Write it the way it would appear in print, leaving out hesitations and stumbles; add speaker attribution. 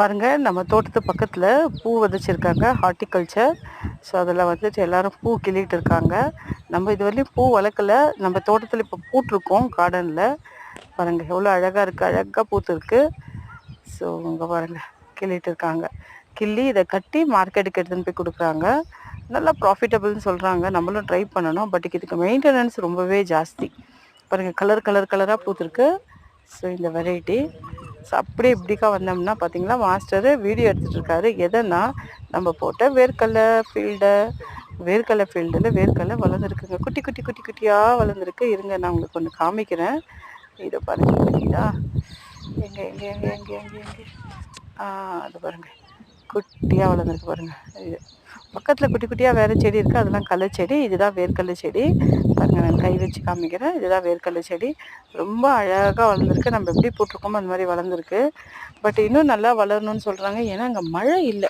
Speaker 1: பாருங்க, நம்ம தோட்டத்து பக்கத்தில் பூ விதைச்சிருக்காங்க, ஹார்ட்டிகல்ச்சர். ஸோ அதில் வந்துட்டு எல்லாரும் பூ கிள்ளிட்டு இருக்காங்க. நம்ம இது வரையும் பூ வளர்க்கல. நம்ம தோட்டத்தில் இப்போ பூட்டிருக்கோம் கார்டனில். பாருங்கள் எவ்வளோ அழகாக இருக்குது, அழகாக பூத்துருக்கு. ஸோ இங்கே பாருங்கள் கிள்ளிட்டு இருக்காங்க. கிள்ளி இதை கட்டி மார்க்கெட்டுக்கு எடுத்துன்னு போய் கொடுக்குறாங்க. நல்லா ப்ராஃபிட்டபிள்னு சொல்கிறாங்க. நம்மளும் ட்ரை பண்ணணும். பட் இதுக்கு மெயின்டெனன்ஸ் ரொம்பவே ஜாஸ்தி. பாருங்கள் கலராக பூத்துருக்கு. ஸோ இந்த வெரைட்டி. ஸோ அப்படியே இப்படிக்கா வந்தோம்னா பார்த்தீங்களா, மாஸ்டரு வீடியோ எடுத்துகிட்டு இருக்காரு. எதனா நம்ம போட்ட வேர்க்கடலை ஃபீல்டில் வேர்க்கடலை வளர்ந்துருக்குங்க. குட்டி குட்டி குட்டி குட்டியாக வளர்ந்துருக்கு. இருங்க நான் உங்களுக்கு ஒன்று காமிக்கிறேன். இதை பாருங்கள், தெரியுதா? எங்கே எங்கே எங்கே எங்கே எங்கே எங்கே அது பாருங்கள், குட்டியாக வளர்ந்துருக்கு பாருங்கள். இது பக்கத்தில் குட்டி குட்டியாக வேறு செடி இருக்குது, அதெல்லாம் கடலை செடி. இதுதான் வேர்க்கடலை செடி. பாருங்கள், நான் கை வச்சு காமிக்கிறேன். இதுதான் வேர்க்கடலை செடி. ரொம்ப அழகாக வளர்ந்துருக்கு. நம்ம எப்படி போட்டிருக்கோமோ அந்த மாதிரி வளர்ந்துருக்கு. பட் இன்னும் நல்லா வளரணும்னு சொல்கிறாங்க. ஏன்னா அங்கே மழை இல்லை.